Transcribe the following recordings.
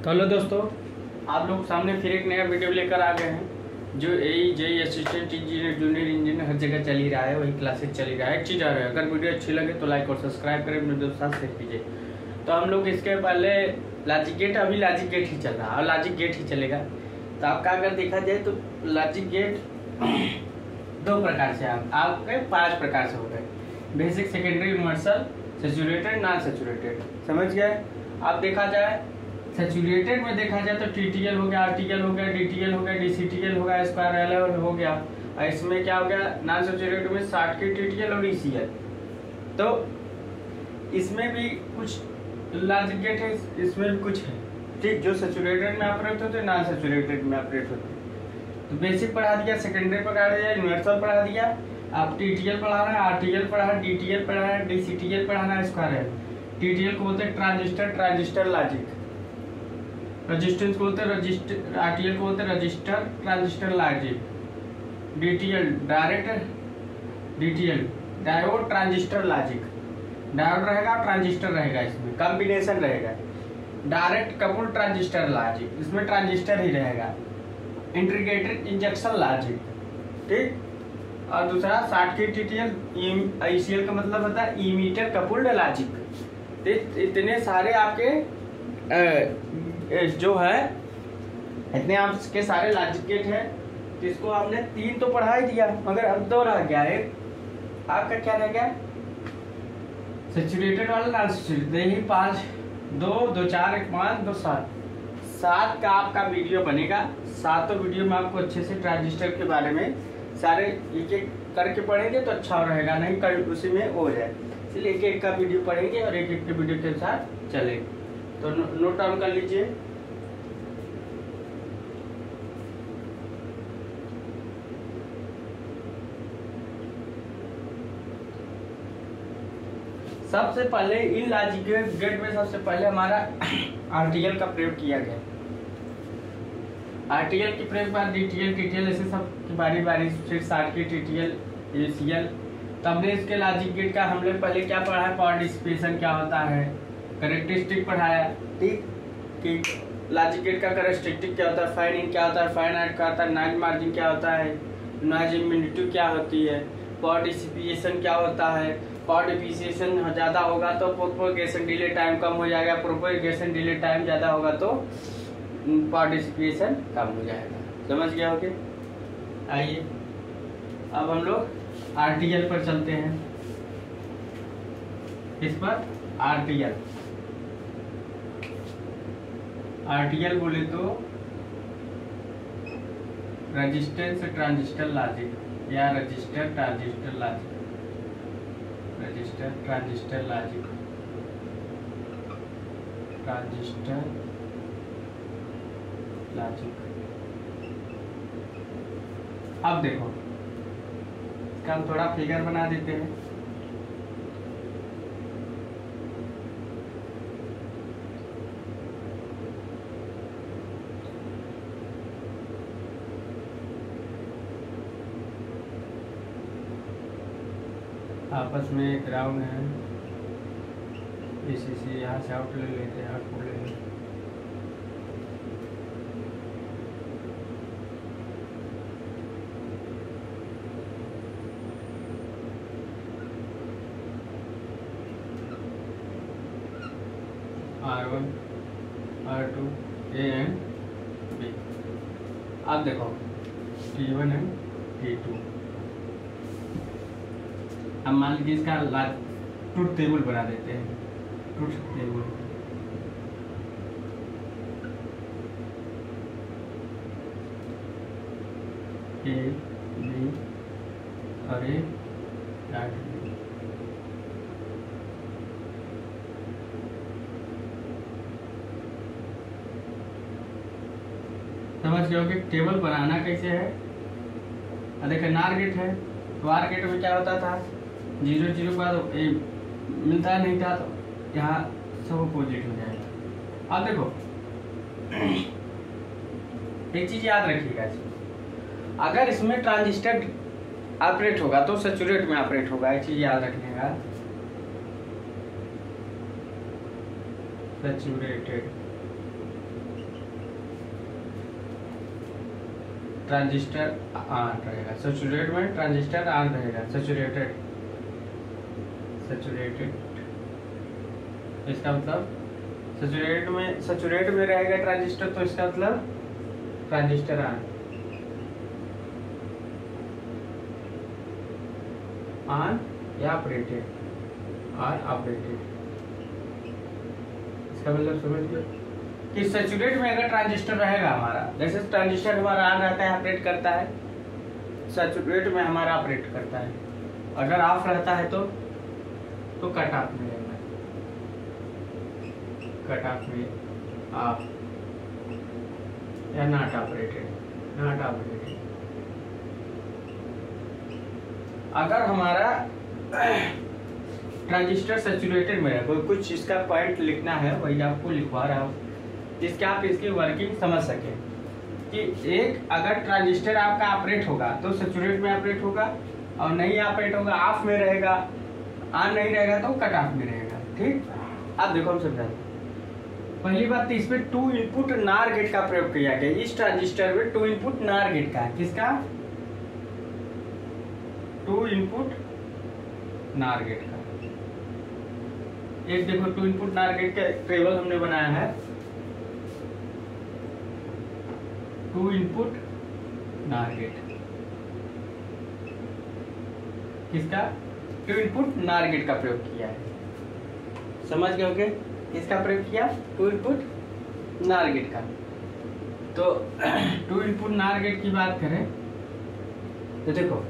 तो हेलो दोस्तों, आप लोग सामने फिर एक नया वीडियो लेकर आ गए हैं। जो AE JE assistant engineer junior engineer हर जगह चल ही रहा है, वही क्लासेस चल ही रहा है। एक चीज़ आ रहा है, अगर वीडियो अच्छी लगे तो लाइक और सब्सक्राइब करें, अपने दोस्तों के साथ शेयर कीजिए। तो हम लोग इसके पहले लॉजिक गेट, अभी लॉजिक गेट ही चल रहा है और लॉजिक गेट ही चलेगा। तो आपका अगर देखा जाए तो लॉजिक गेट दो प्रकार से आपके 5 प्रकार से हो गए: basic, secondary, universal, saturated, non saturated. समझ गए? आप देखा जाए सैचुरेटेड में देखा जाए तो टीटीएल हो गया, आरटीएल हो गया, डीटीएल हो गया, डीसीटीएल हो गया, स्क्वायर एल हो गया। और इसमें क्या हो गया, नॉन सैचुरेटेड में 60 की टीटीएल और ईसीएल। तो इसमें भी कुछ लॉजिक गेट है, इसमें भी कुछ है, ठीक, जो सैचुरेटेड में ऑपरेट होते हैं, नॉन सैचुरेटेड में ऑपरेट होते हैं। तो बेसिक पढ़ा दिया, सेकेंडरी पढ़ा दिया, यूनिवर्सल पढ़ा दिया, आप टीटीएल पढ़ा रहे हैं, आरटीएल पढ़ा है, डीटीएल पढ़ा है, डीसीटीएल पढ़ाना है, स्क्वायर एल। टीटीएल को बोलते हैं ट्रांजिस्टर लॉजिक, रजिस्टेंस को बोलते हैं रजिस्टर, आरटीएल को बोलते हैं register transistor logic, DTL diode transistor logic. Diode रहेगा और ट्रांजिस्टर रहेगा, इसमें कॉम्बिनेशन रहेगा। डायरेक्ट कपल्ड ट्रांजिस्टर लॉजिक, इसमें ट्रांजिस्टर ही रहेगा। इंटीग्रेटेड इंजेक्शन लॉजिक, ठीक। और दूसरा 60 की टीटीएल, ईसीएल का मतलब होता है इमीटर कपल्ड लॉजिक। इतने सारे आपके जो है, इतने आपके सारे लॉजिक गेट है। जिसको आपने 3 तो पढ़ा ही दिया, मगर अब 2 रह गया। एक आपका क्या रह गया, सैचुरेटेड वाला, नॉन सैचुरेटेड। यही 5, 2, 2, 4, 1, 5, 2, 7 का आपका वीडियो बनेगा। 7 वीडियो में आपको अच्छे से ट्रांजिस्टर के बारे में सारे एक एक करके पढ़ेंगे तो अच्छा रहेगा, नहीं कर उसी में हो जाए। इसलिए एक एक का वीडियो पढ़ेंगे और एक एक के वीडियो के साथ चलेंगे। तो नोट डाउन कर लीजिए। सबसे पहले इन लॉजिक गेट में सबसे पहले हमारा आरटीएल का प्रयोग किया गया। आरटीएल के प्रयोग बाद डीटीएल, टीटीएल, ऐसे सब की बारी बारी, फिर 60 की टीटीएल, एसीएल। तब ने इसके लॉजिक गेट का हम लोग पहले क्या पढ़ा है, पावर डिसिपेशन क्या होता है, कैरेक्टरिस्टिक पढ़ाया, ठीक, कि लॉजिक गेट का कैरेक्टरिस्टिक क्या होता है, फाइन इन क्या होता है, फाइन आउट क्या होता है, नॉइज मार्जिन क्या होता है, नॉइज इम्यूनिटी क्या होती है, पावर डिसिपेशन क्या होता है। पावर डिसिपेशन ज़्यादा होगा तो प्रोपगेशन डिले टाइम कम हो जाएगा, प्रोपगेशन डिले टाइम ज़्यादा होगा तो पावर डिसिपेशन कम हो जाएगा। समझ गया होगे? आइए अब हम लोग आरटीएल पर चलते हैं। इस पर आरटीएल बोले तो रजिस्टेंस ट्रांजिस्टर लॉजिक या register transistor logic, register transistor logic, transistor logic. अब देखो इसका हम थोड़ा फिगर बना देते हैं। आपस में ग्राउंड है, इसी से यहाँ से आउट ले लेते हैं, आउटपुट ले लेते हैं। R1, R2, A and B। अब देखो T1 एंड T2। अब मान लीजिए इसका ट्रुथ टेबल बना देते हैं। ट्रुथ टेबल A, B और A डॉट B। समझ गए हो कि टेबल बनाना कैसे है? देखिए नार गेट है, तो आर गेट में क्या होता था, 0 0 के बाद मिलता नहीं था, तो यहाँ सब अपोजिट हो जाएगा। अब देखो एक चीज याद रखिएगा, अगर इसमें ट्रांजिस्टर ऑपरेट होगा तो सैचुरेट में ऑपरेट होगा, एक चीज याद रखिएगा। सैचुरेटेड ट्रांजिस्टर ऑन रहेगा, सैचुरेट में ट्रांजिस्टर ऑन रहेगा, सैचुरेटेड इसका मतलब सैचुरेट में रहेगा ट्रांजिस्टर, तो इसका मतलब ट्रांजिस्टर ऑन या ऑपरेटेड इसका मतलब समझ लो कि सैचुरेट में अगर ट्रांजिस्टर रहेगा हमारा, जैसे ट्रांजिस्टर हमारा ऑन रहता है ऑपरेट करता है, सैचुरेट में हमारा ऑपरेट करता है, अगर ऑफ रहता है तो कट ऑफ में रहना है, कट ऑफ में ऑफ या नॉट ऑपरेटेड। अगर हमारा ट्रांजिस्टर सैचुरेटेड में है, कोई कुछ इसका पॉइंट लिखना है, वही आपको लिखवा रहा हूँ जिसके आप इसकी वर्किंग समझ सके कि एक अगर ट्रांजिस्टर आपका ऑपरेट होगा तो सैचुरेट में ऑपरेट होगा, और नहीं ऑपरेट होगा ऑफ में रहेगा, ऑन नहीं रहेगा तो कट ऑफ में रहेगा। ठीक, अब देखो हम समझाते हैं। पहली बात तो इसमें 2 इनपुट नार गेट का प्रयोग किया गया, इस ट्रांजिस्टर में 2 इनपुट नार गेट का, किसका 2 इनपुट नार गेट का। एक देखो 2 इनपुट नार गेट का टेबल हमने बनाया है, 2 इनपुट नार गेट, किसका 2 इनपुट नार गेट का प्रयोग किया है, समझ गए होंगे इसका प्रयोग किया 2 इनपुट नार गेट का। तो 2 इनपुट नार गेट की बात करें तो देखो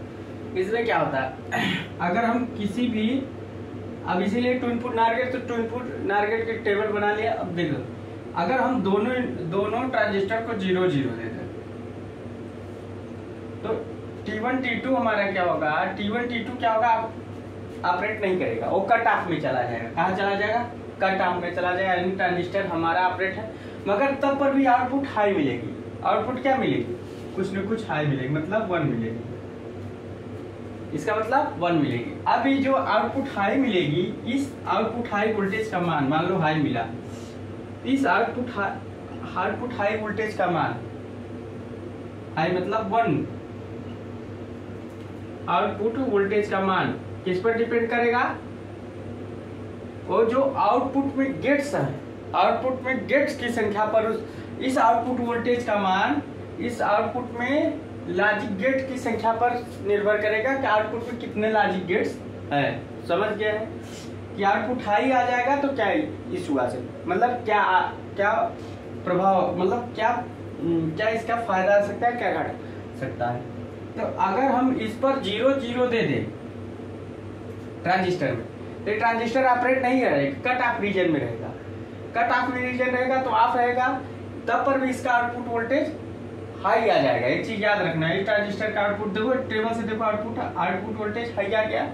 इसमें क्या होता है, अगर हम किसी भी, अब इसीलिए 2 इनपुट नार गेट, तो 2 इनपुट नार गेट के टेबल बना लिया। अब देखो अगर हम दोनों ट्रांजिस्टर को 0 0 दे दें तो T1 T2 हमारा क्या होगा, T1 T2 क्या होगा, ऑपरेट नहीं करेगा, वो कट ऑफ में चला जाएगा। कहाँ चला जाएगा, कट ऑफ में चला जाएगा, यानी ट्रांजिस्टर हमारा ऑपरेट है, मगर तब पर भी आउटपुट हाई मिलेगी। आउटपुट क्या मिलेगी, कुछ न कुछ हाई मिलेगी, मतलब 1 मिलेगी, इसका मतलब 1 मिलेगी। अब ये जो आउटपुट हाई मिलेगी, इस आउटपुट हाई वोल्टेज का मान, मान लो हाई मिला, इस आउटपुट हाई वोल्टेज का मान, हाई मतलब 1, आउटपुट वोल्टेज का मान किस पर डिपेंड करेगा, वो जो आउटपुट में गेट्स है, आउटपुट में गेट्स की संख्या पर इस आउटपुट वोल्टेज का मान इस आउटपुट में लॉजिक गेट की संख्या पर निर्भर करेगा कि आउटपुट में कितने लॉजिक गेट्स है। समझ गया है कि आउटपुट हाई आ जाएगा तो क्या इशू आ सकता, मतलब क्या प्रभाव, मतलब क्या इसका फायदा आ सकता है, क्या घट सकता है। तो अगर हम इस पर 0 0 दे दें ट्रांजिस्टर में, तो ट्रांजिस्टर ऑपरेट नहीं करेगा, कट ऑफ रीजन में रहेगा, कट ऑफ रीजन रहेगा तो ऑफ रहेगा, तब पर भी इसका आउटपुट वोल्टेज हाई आ जाएगा। एक चीज याद रखना है, इस ट्रांजिस्टर का आउटपुट देखो, टेबल से देखो, आउटपुट वोल्टेज हाई आ गया,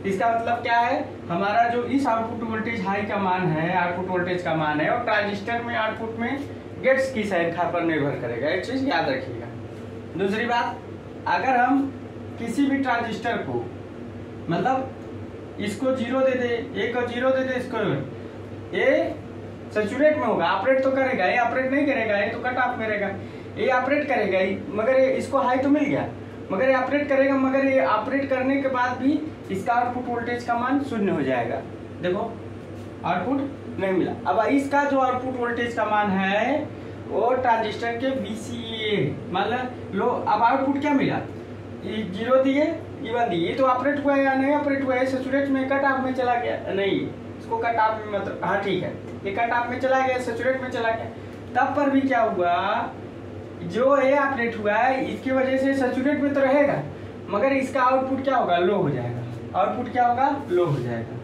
इसका मतलब क्या है, हमारा जो इस आउटपुट वोल्टेज हाई का मान है, आउटपुट वोल्टेज का मान है, और ट्रांजिस्टर में आउटपुट में गेट्स की संख्या पर निर्भर करेगा। एक चीज याद रखिएगा। दूसरी बात, अगर हम किसी भी ट्रांजिस्टर को, मतलब इसको 0 दे दे, ए को 0 दे दे, इसको ए सैचुरेट में होगा, ऑपरेट तो करेगा, ये ऑपरेट नहीं करेगा, ये तो कट ऑफ में रहेगा, ये ऑपरेट करेगा मगर इसको हाई तो मिल गया, मगर ये ऑपरेट करेगा, मगर ये ऑपरेट करने के बाद भी इसका आउटपुट वोल्टेज का मान 0 हो जाएगा। देखो आउटपुट नहीं मिला। अब इसका जो आउटपुट वोल्टेज का मान है वो ट्रांजिस्टर के VCA, मतलब लो, अब आउटपुट क्या मिला, 0 दिए, 1 दिए, ये तो ऑपरेट हुआ या नहीं ऑपरेट हुआ है, सैचुरेट में कट ऑफ में चला गया, नहीं इसको कट ऑफ में, मतलब हाँ ठीक है, ये कट ऑफ में चला गया, सैचुरेट में चला गया, तब पर भी क्या हुआ, जो ये ऑपरेट हुआ है इसकी वजह से सैचुरेट में तो रहेगा, मगर इसका आउटपुट क्या होगा, लो हो जाएगा। आउटपुट क्या होगा, लो हो जाएगा,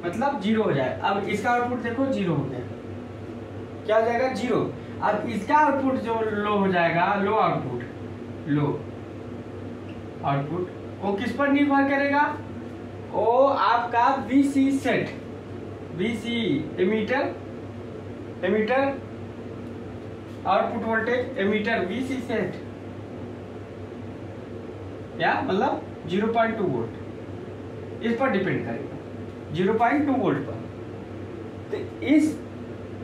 मतलब 0 हो जाएगा। अब इसका आउटपुट देखो 0 हो गया, क्या हो जाएगा 0। अब इसका आउटपुट जो लो हो जाएगा, लो आउटपुट वो किस पर निर्भर करेगा, वो आपका VC set, VC emitter output voltage emitter VC set, या मतलब 0.2 वोल्ट, इस पर डिपेंड करेगा, 0.2 वोल्ट पर। तो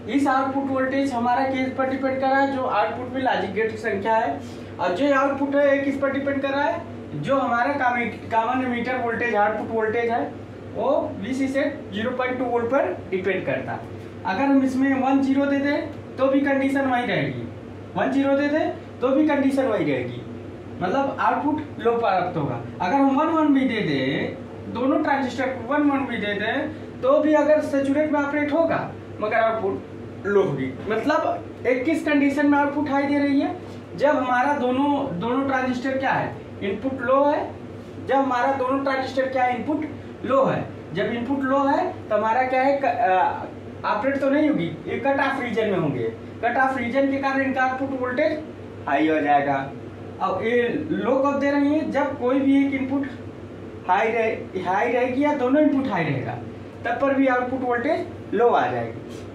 इस आउटपुट वोल्टेज हमारा किस पर डिपेंड कर रहा है, जो आउटपुट में लॉजिक गेट की संख्या है और जो आउटपुट है ये किस पर डिपेंड कर रहा है, जो हमारा common ammeter voltage output voltage है वो VC से 0.2 वोल्ट पर डिपेंड करता है। अगर हम इसमें 1 0 दे दें तो भी कंडीशन वही रहेगी, 1 0 दे दें तो भी कंडीशन वही रहेगी, मतलब आउटपुट लो प्राप्त होगा। अगर हम 1 1 भी दे दें, दोनों ट्रांजिस्टर 1 1 भी दे दें तो भी अगर सैचुरेट में ऑपरेट होगा मगर आउटपुट लो होगी। मतलब एक किस कंडीशन में आउटपुट हाई दे रही है, जब हमारा दोनों ट्रांजिस्टर क्या है, इनपुट लो है। जब हमारा दोनों ट्रांजिस्टर क्या है, इनपुट लो है। जब इनपुट लो है तो हमारा क्या है, ऑपरेट तो नहीं होगी, ये कट ऑफ रीजन में होंगे। कट ऑफ रीजन के कारण इनका आउटपुट वोल्टेज हाई हो जाएगा। अब ये लो कब दे रही है, जब कोई भी एक इनपुट हाई रहेगी या दोनों इनपुट हाई रहेगा तब पर भी आउटपुट वोल्टेज लो आ जाएगी।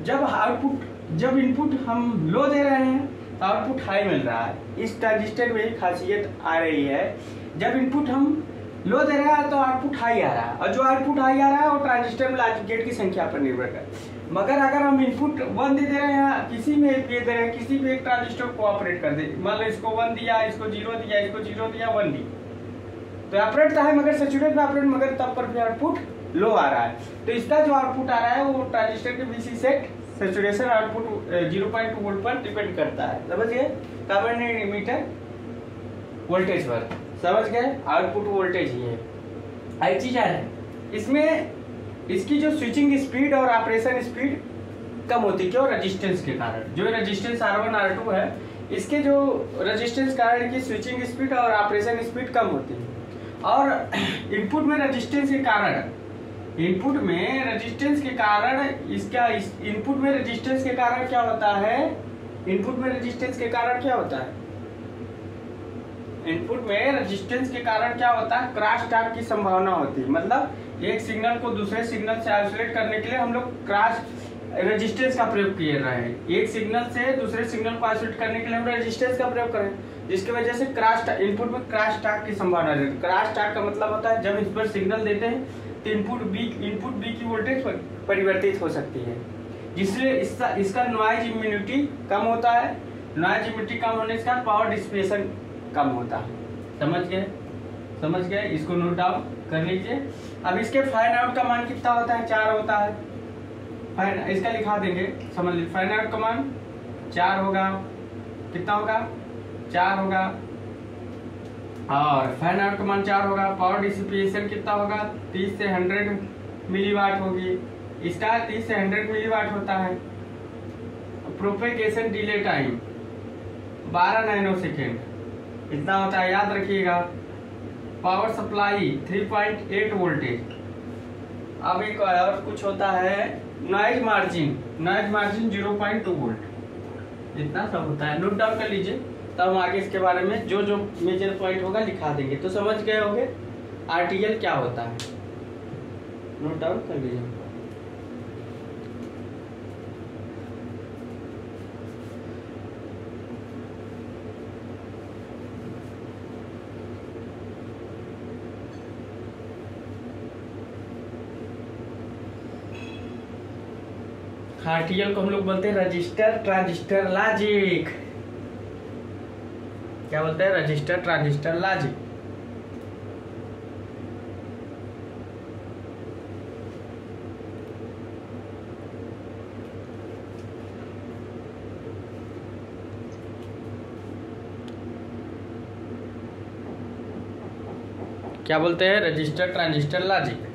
जब इनपुट हम लो दे रहे हैं तो आउटपुट हाई मिल रहा है। इस ट्रांजिस्टर में एक खासियत आ रही है, जब इनपुट हम लो दे रहा है तो आउटपुट हाई आ रहा है, और जो आउटपुट हाई आ रहा है वो ट्रांजिस्टर में लॉजिक गेट की संख्या पर निर्भर करता है। मगर अगर हम इनपुट 1 दे रहे हैं, किसी में एक दे रहे हैं, किसी भी एक ट्रांजिस्टर को ऑपरेट कर दे, मान लो इसको 1 दिया, इसको 0 दिया, इसको 0 दिया, 1 दी, तो ऑपरेट है मगर सैचुरेट में ऑपरेट, मगर तब पर भी आउटपुट लो आ रहा है। तो इसका जो आउटपुट आ रहा है वो ट्रांजिस्टर के VC set saturation output 0.2 volt पर डिपेंड करता है। समझ गए, कॉमन एमीटर वोल्टेज पर, समझ गए, आउटपुट वोल्टेज ही है। एक चीज है इसमें, इसकी जो स्विचिंग स्पीड और ऑपरेशन स्पीड कम होती है, क्यों, रेजिस्टेंस के कारण। जो रेजिस्टेंस R1 R2 है, इसके जो रेजिस्टेंस कारण की स्विचिंग स्पीड और ऑपरेशन स्पीड कम होती है। और इनपुट में रेजिस्टेंस के कारण इनपुट में रेजिस्टेंस के कारण क्या होता है, इनपुट में रेजिस्टेंस के कारण क्या होता है, इनपुट में रेजिस्टेंस के कारण क्या होता है, क्रॉस टॉक की संभावना होती है। मतलब एक सिग्नल को दूसरे सिग्नल से आइसोलेट करने के लिए हम लोग क्रॉस रेजिस्टेंस का प्रयोग किए रहे हैं। एक सिग्नल से दूसरे सिग्नल को आइसोलेट करने के लिए हम रेजिस्टेंस का प्रयोग करें, जिसकी वजह से इनपुट में क्रॉस टॉक की संभावना रहती है। क्रॉस टॉक का मतलब होता है जब इस पर सिग्नल देते हैं तो इनपुट बी की वोल्टेज परिवर्तित हो सकती है, जिससे इसका नॉइज इम्यूनिटी कम होता है। नॉइज इम्यूनिटी कम होने के कारण पावर डिसिपेशन कम होता है। समझ गए, इसको नोट डाउन कर लीजिए। अब इसके फाइन आउट का मान कितना होता है, 4 होता है। फाइन इसका लिखा देंगे, समझ लीजिए, फाइन आउट का मान 4 होगा। कितना होगा, 4 होगा। और फैन आउट का मान 4 होगा। पावर डिसिपेशन कितना होगा, 30 से 100 मिलीवाट होगी। इसका 30 से 100 मिलीवाट होता है। Propagation delay time 12 nano second इतना होता है, याद रखिएगा। Power supply 3.8 voltage. अब एक और कुछ होता है, नॉइज मार्जिन 0.2 वोल्ट, इतना सब होता है। नोट डाउन कर लीजिए, तब हम आगे इसके बारे में जो मेजर पॉइंट होगा लिखा देंगे। तो समझ गए होंगे RTL क्या होता है, नोट डाउन कर लीजिए। RTL को हम लोग बोलते हैं रजिस्टर ट्रांजिस्टर लॉजिक। क्या बोलते हैं, रजिस्टर ट्रांजिस्टर लॉजिक। क्या बोलते हैं, register transistor logic.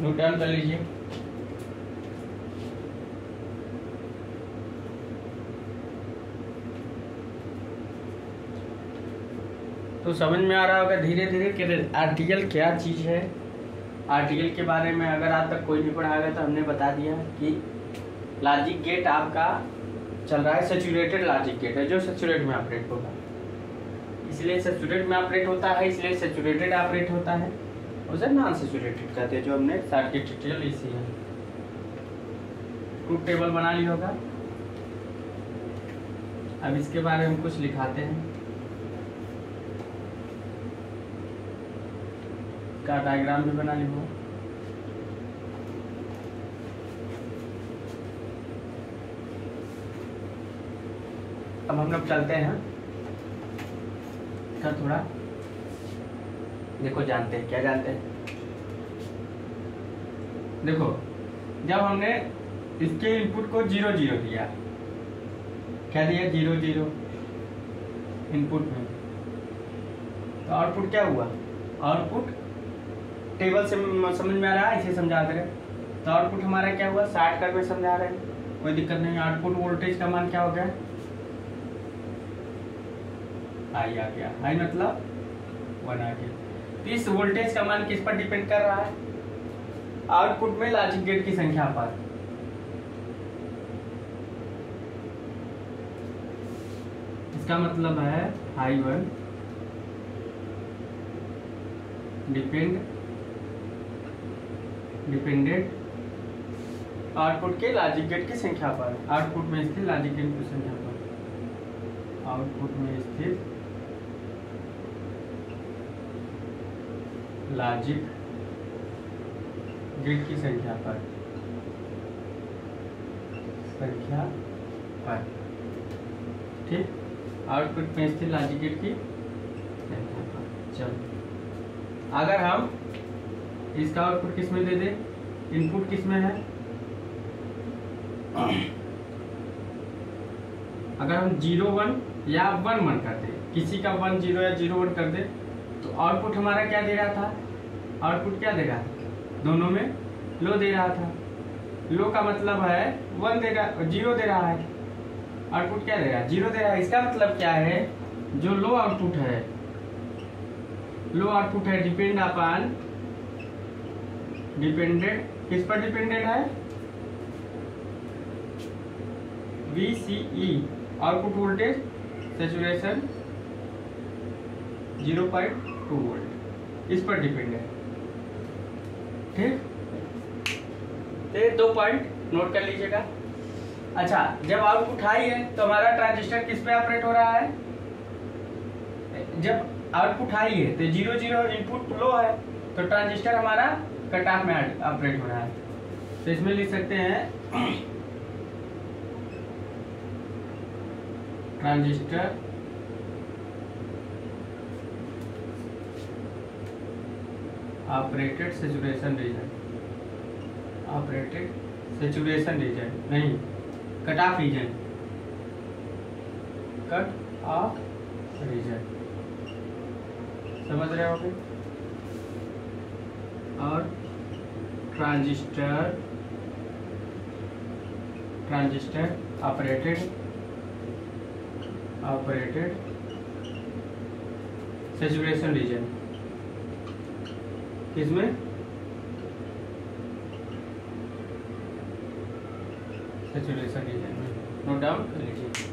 Note down कर लीजिए। तो समझ में आ रहा होगा धीरे धीरे कि RTL क्या चीज़ है। RTL के बारे में अगर आज तक कोई नहीं पढ़ाएगा तो हमने बता दिया कि लॉजिक गेट आपका चल रहा है, सैचुरेटेड लॉजिक गेट है जो सैचुरेट में ऑपरेट होगा, इसलिए सैचुरेट में ऑपरेट होता है, इसलिए सैचुरेटेड ऑपरेट होता है। उसे नॉन सैचुरेटेड कहते हैं, जो हमने सर्किट डिटेल इसी है। ट्रूथ टेबल बना ली होगा। अब इसके बारे में कुछ लिखाते हैं। इसका डायग्राम भी बना लिया। अब हम लोग चलते हैं इसका थोड़ा देखो, जानते हैं क्या जानते हैं। देखो जब हमने इसके इनपुट को 0 0 दिया, क्या दिया 0 0 इनपुट में, तो आउटपुट क्या हुआ, आउटपुट टेबल से समझ में आ रहा है, इसे समझा दे रहे। तो आउटपुट हमारा क्या हुआ 60 करके समझा रहे हैं, कोई दिक्कत नहीं। आउटपुट वोल्टेज का मान क्या हो गया, आई आ गया, आई मतलब 1 आ गया। तो इस वोल्टेज का मान किस पर डिपेंड कर रहा है, आउटपुट में लॉजिक गेट की संख्या पर। इसका मतलब है I1 डिपेंडेंट आउटपुट के लॉजिक गेट की संख्या पर, आउटपुट में स्थित लॉजिक गेट की संख्या पर, आउटपुट में स्थित लॉजिक गेट की संख्या पर, ठीक, आउटपुट में स्थित लॉजिक गेट की संख्या पर। चलो अगर हम इसका आउटपुट किस में दे दे, इनपुट किस में है, अगर हम 0 1 या 1 1 कर दे, किसी का 1 0 या 0 1 कर दे, तो आउटपुट हमारा क्या दे रहा था, आउटपुट क्या देगा, दोनों में लो दे रहा था। लो का मतलब है 1 दे रहा, 0 दे रहा है, आउटपुट क्या दे रहा है 0 दे रहा है। इसका मतलब क्या है, जो लो आउटपुट है, लो आउटपुट है डिपेंडेंट किस पर डिपेंडेंट है, VCE output voltage saturation 0.2 volt, इस पर डिपेंड है। ठीक, ये 2 पॉइंट नोट कर लीजिएगा। अच्छा, जब आउटपुट हाई है तो हमारा ट्रांजिस्टर किस पे ऑपरेट हो रहा है, जब आउटपुट हाई है तो 0 0 इनपुट लो है, तो ट्रांजिस्टर हमारा कट ऑफ में ऑपरेट हो रहा है। तो इसमें लिख सकते हैं transistor operated saturation region, operated saturation region नहीं, cut off region, cut off region, समझ रहे होंगे। और ट्रांजिस्टर ऑपरेटेड सैचुरेशन रीजन, इसमें सैचुरेशन रीजन में नोट डाउन कर लीजिए।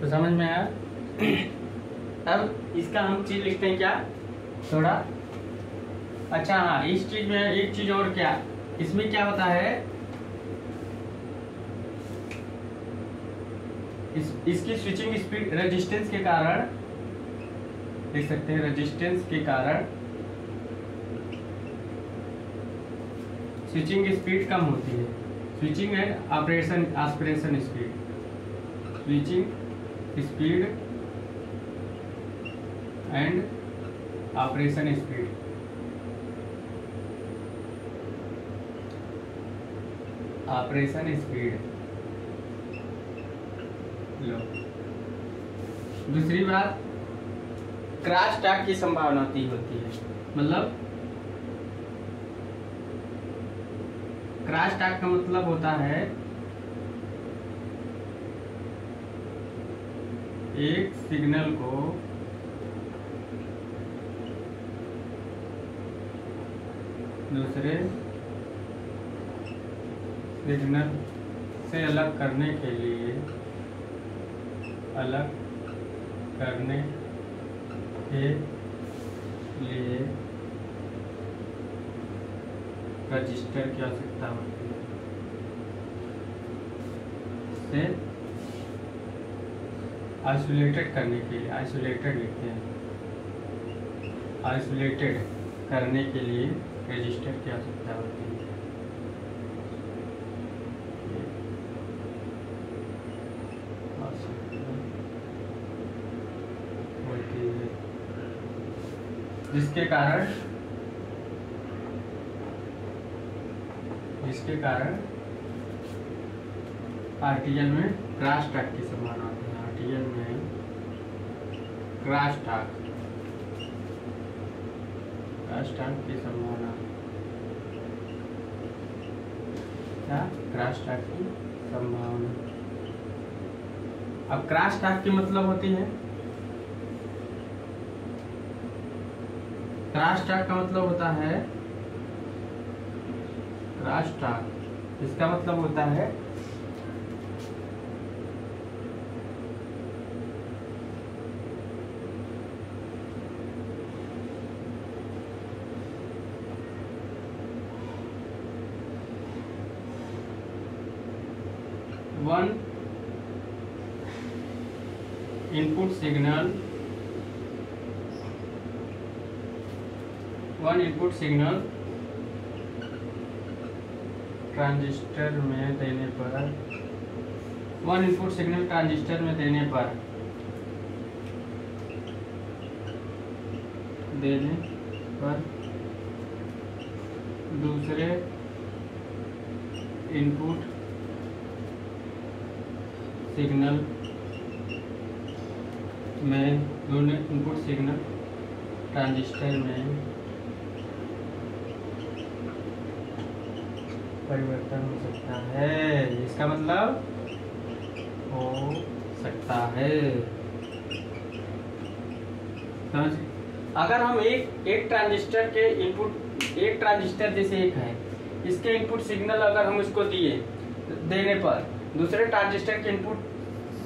तो समझ में आया। अब इसका हम चीज लिखते हैं क्या, थोड़ा अच्छा हाँ, इस चीज में एक चीज और, क्या इसमें क्या होता है, इसकी स्विचिंग स्पीड रेजिस्टेंस के कारण, देख सकते हैं रेजिस्टेंस के कारण स्विचिंग स्पीड कम होती है। Switching and operation aspiration speed, switching speed and operation speed, operation speed. लो दूसरी बात, क्रॉस टॉक की संभावना होती है, मतलब क्रॉस टॉक का मतलब होता है एक सिग्नल को दूसरे सिग्नल से अलग करने के लिए रजिस्टर की आवश्यकता होती है। से आइसोलेटेड करने के लिए, आइसोलेटेड लिखते हैं, आइसोलेटेड करने के लिए रजिस्टर की आवश्यकता होती है। जिसके कारण आरटीएल में क्रॉस टॉक की संभावना होती है। आरटीएल में क्रॉस टॉक की संभावना, क्या क्रॉस टॉक की संभावना। अब क्रॉस टॉक की मतलब होती है, क्रॉस टॉक का मतलब होता है, क्रॉस टॉक इसका मतलब होता है वन इनपुट सिग्नल ट्रांजिस्टर में देने पर, वन इनपुट सिग्नल ट्रांजिस्टर में देने पर दूसरे इनपुट सिग्नल में, दोनों इनपुट सिग्नल ट्रांजिस्टर में परिवर्तन हो सकता है। इसका मतलब हो सकता है, समझ। अगर हम एक ट्रांजिस्टर के इनपुट, एक ट्रांजिस्टर जैसे एक है, इसके इनपुट सिग्नल अगर हम उसको देने पर दूसरे ट्रांजिस्टर के इनपुट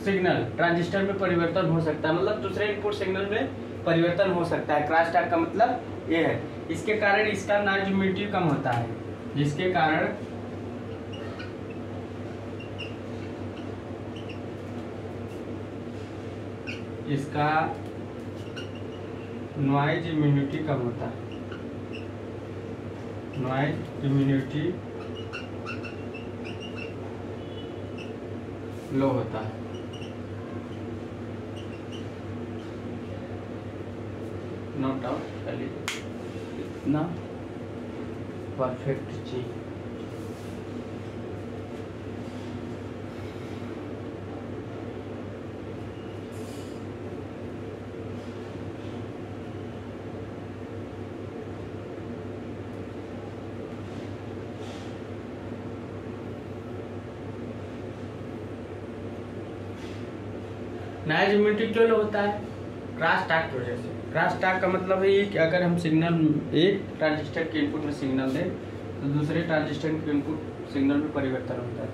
सिग्नल ट्रांजिस्टर में परिवर्तन हो सकता है, मतलब दूसरे इनपुट सिग्नल में परिवर्तन हो सकता है। क्रॉस टॉक का मतलब ये है। इसके कारण इसका नॉइज़ कम होता है, जिसके कारण इसका नॉइज इम्यूनिटी कम होता है, नॉइज इम्यूनिटी लो होता है। नोट आउट कर लीजिए, इतना परफेक्ट चीज। नॉइज इम्यूनिटी क्यों होता है? क्रॉस टॉक की वजह से। क्रॉस टॉक का मतलब है कि अगर हम सिग्नल, एक ट्रांजिस्टर के इनपुट में सिग्नल दें तो दूसरे ट्रांजिस्टर के इनपुट सिग्नल में परिवर्तन होता है,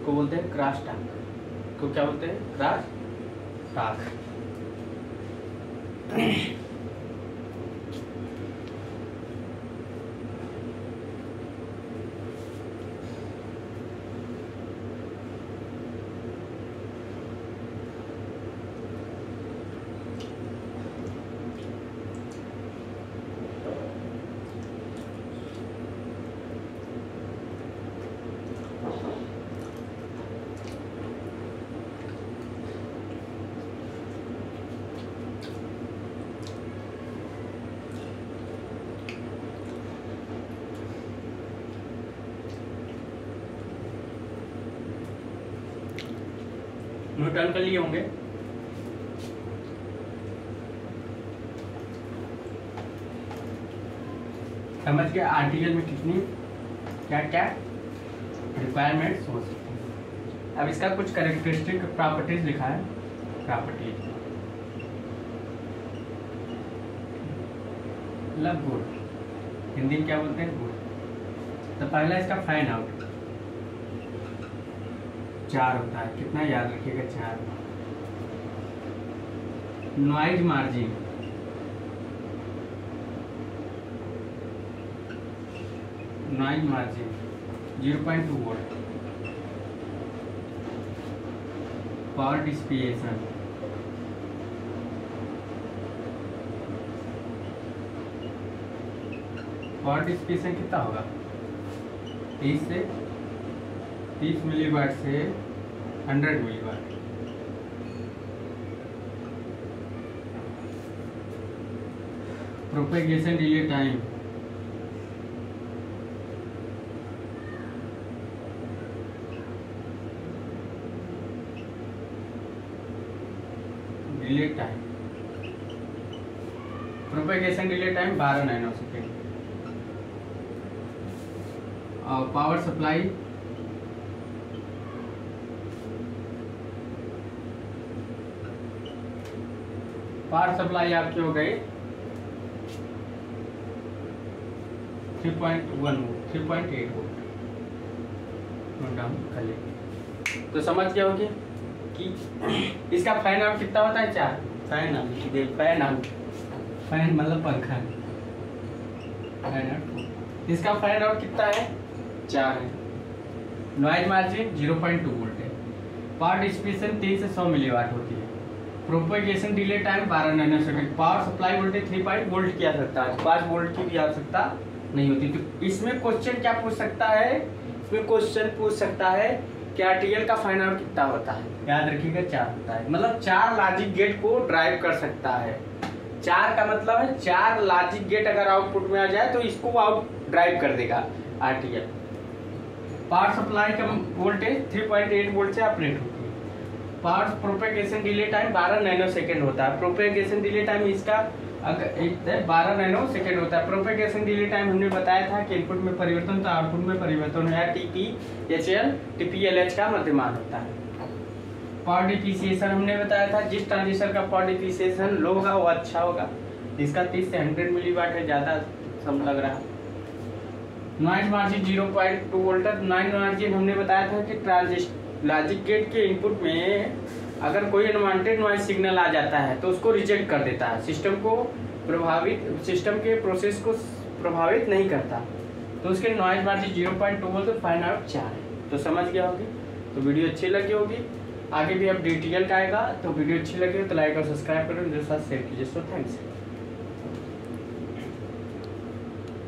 को बोलते हैं क्रॉस टॉक। को क्या बोलते हैं? Cross talk. नोट डाउन कर लिए होंगे। समझ गए आरटीएल में कितनी क्या क्या रिक्वायरमेंट्स हो सकती हैं। अब इसका कुछ कैरेक्टरिस्टिक प्रॉपर्टीज लिखा है। प्रॉपर्टीज मतलब गुड, हिंदी में क्या बोलते हैं, गुड। तो पहला इसका फाइन आउट 4 होता है, कितना याद रखिएगा 4। Noise margin noise margin 0.2 volt. Power dissipation कितना होगा, 30 मिलीवाट से 100 milliwatt. Propagation delay time propagation delay time 12 nano second. और पावर सप्लाई आपकी हो गई 3.8 वोल्ट। नोट डाउन कर लीजिए। तो समझ गया होगी कि इसका फैन आउट कितना होता है, 4। फैन मतलब पंखा। फैन आउट, इसका फैन आउट कितना है, 4 है। नॉइज मार्जिन 0.2 वोल्ट है। पावर डिसिपेशन 3 से 100 मिलीवाट होती है। Propagation delay time 12 nano second. Power supply voltage 3 volt की आ सकता है, 5 वोल्ट की भी आवश्यकता नहीं होती। तो इसमें क्वेश्चन क्या पूछ सकता है, इसमें क्वेश्चन पूछ सकता है कि आरटीएल का फाइन आउट कितना होता है। याद रखिएगा 4 होता है, मतलब 4 लॉजिक गेट को ड्राइव कर सकता है। 4 का मतलब है 4 लॉजिक गेट अगर आउटपुट में आ जाए तो इसको आउट ड्राइव कर देगा आरटीएल। पावर सप्लाई का वोल्टेज 3.8 वोल्ट से ऑपरेट होती है। Power propagation delay time 12 nano second होता है। प्रोपेगेशन डिले टाइम इसका 12 नैनो सेकेंड होता है। प्रोपेगेशन डिले टाइम हमने बताया था कि इनपुट में परिवर्तन तो आउटपुट में परिवर्तन है। TPHL TPLH का मध्यमान होता है। पावर डिप्रिसिएशन हमने बताया था, जिस ट्रांजिस्टर का पावर डिप्रिसिएशन लो होगा वो अच्छा होगा। इसका 30 से 100 मिलीवाट है, ज्यादा सम लग रहा है। Noise margin 0.2 volt. Noise margin हमने बताया था कि ट्रांजिस्टर लॉजिक गेट के इनपुट में अगर कोई अनवांटेड नॉइज सिग्नल आ जाता है तो उसको रिजेक्ट कर देता है, सिस्टम के प्रोसेस को प्रभावित नहीं करता। तो उसके noise margin 0.2 volt, fine out 4 है। तो समझ गया होगी। तो वीडियो अच्छी लगी होगी, आगे भी अब डिटेल का आएगा। तो वीडियो अच्छी लगी तो लाइक और सब्सक्राइब करो, मेरे साथ शेयर कीजिए। So thanks.